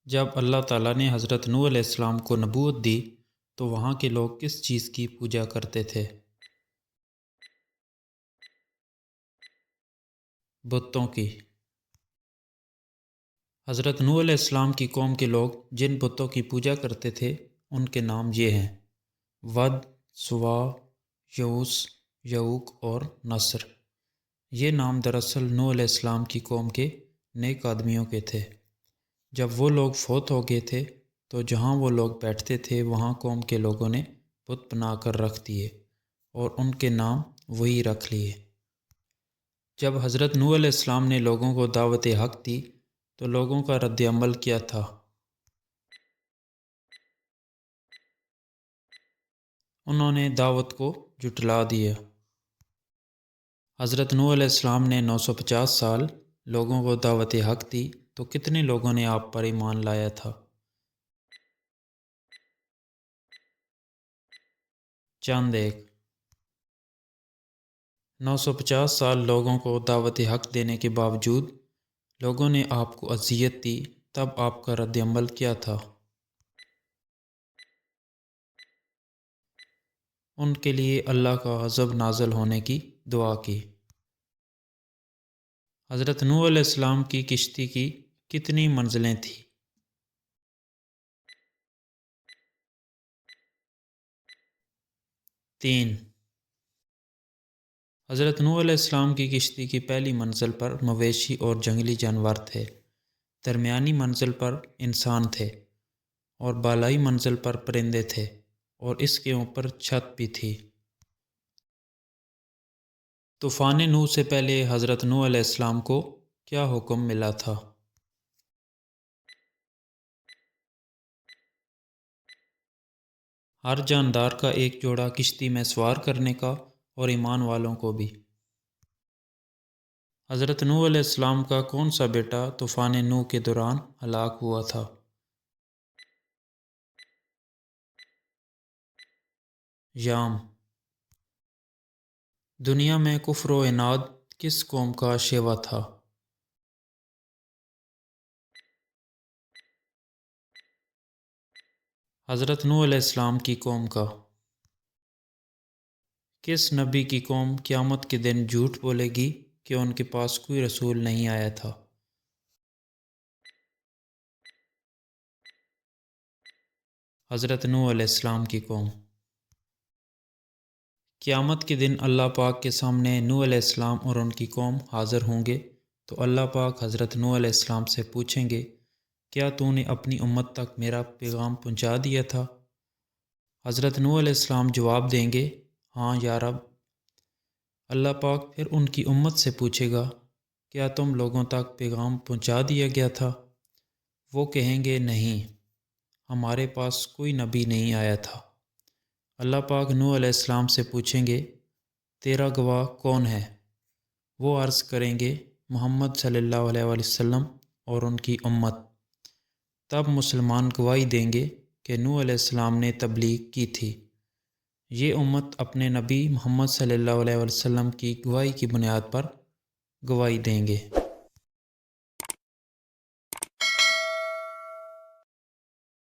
جب اللہ تعالیٰ نے حضرت نوح علیہ السلام کو نبوت دی تو وہاں کے لوگ کس چیز کی پوجا کرتے تھے؟ بتوں کی۔ حضرت نوح علیہ السلام کی قوم کے لوگ جن بتوں کی پوجا کرتے تھے ان کے نام یہ ہیں: ود، سوا، یعوث، یعوق اور نصر۔ یہ نام دراصل نوح علیہ السلام کی قوم کے نیک آدمیوں کے تھے۔ جب وہ لوگ فوت ہو گئے تھے تو جہاں وہ لوگ بیٹھتے تھے وہاں قوم کے لوگوں نے بت بنا کر رکھ دیے اور ان کے نام وہی رکھ لیے۔ جب حضرت نوح علیہ السلام نے لوگوں کو دعوت حق دی تو لوگوں کا رد عمل کیا تھا؟ انہوں نے دعوت کو جھٹلا دیا۔ حضرت نوح علیہ السلام نے 950 سال لوگوں کو دعوت حق دی تو کتنے لوگوں نے آپ پر ایمان لایا تھا؟ چند ایک۔ 950 سال لوگوں کو دعوت حق دینے کے باوجود لوگوں نے آپ کو اذیت دی، تب آپ کا رد عمل کیا تھا؟ ان کے لیے اللہ کا غضب نازل ہونے کی دعا کی۔ حضرت نوح علیہ السلام کی کشتی کی کتنی منزلیں تھیں؟ 3۔ حضرت نوح علیہ السلام کی کشتی کی پہلی منزل پر مویشی اور جنگلی جانور تھے، درمیانی منزل پر انسان تھے اور بالائی منزل پر پرندے تھے اور اس کے اوپر چھت بھی تھی۔ طوفان نوح سے پہلے حضرت نوح علیہ السلام کو کیا حکم ملا تھا؟ ہر جاندار کا ایک جوڑا کشتی میں سوار کرنے کا اور ایمان والوں کو بھی۔ حضرت نوح علیہ السلام کا کون سا بیٹا طوفان نوح کے دوران ہلاک ہوا تھا؟ یام۔ دنیا میں کفر و عناد کس قوم کا شیوا تھا؟ حضرت نوح علیہ السلام کی قوم کا۔ کس نبی کی قوم قیامت کے دن جھوٹ بولے گی کہ ان کے پاس کوئی رسول نہیں آیا تھا؟ حضرت نوح علیہ السلام کی قوم۔ قیامت کے دن اللہ پاک کے سامنے نوح علیہ السلام اور ان کی قوم حاضر ہوں گے تو اللہ پاک حضرت نوح علیہ السلام سے پوچھیں گے، کیا تو نے اپنی امت تک میرا پیغام پہنچا دیا تھا؟ حضرت نوح علیہ السلام جواب دیں گے، ہاں یا رب۔ اللہ پاک پھر ان کی امت سے پوچھے گا، کیا تم لوگوں تک پیغام پہنچا دیا گیا تھا؟ وہ کہیں گے، نہیں، ہمارے پاس کوئی نبی نہیں آیا تھا۔ اللہ پاک نوح علیہ السلام سے پوچھیں گے، تیرا گواہ کون ہے؟ وہ عرض کریں گے، محمد صلی اللہ علیہ وآلہ وسلم اور ان کی امت۔ تب مسلمان گواہی دیں گے کہ نوح علیہ السلام نے تبلیغ کی تھی۔ یہ امت اپنے نبی محمد صلی اللہ علیہ وسلم کی گواہی کی بنیاد پر گواہی دیں گے۔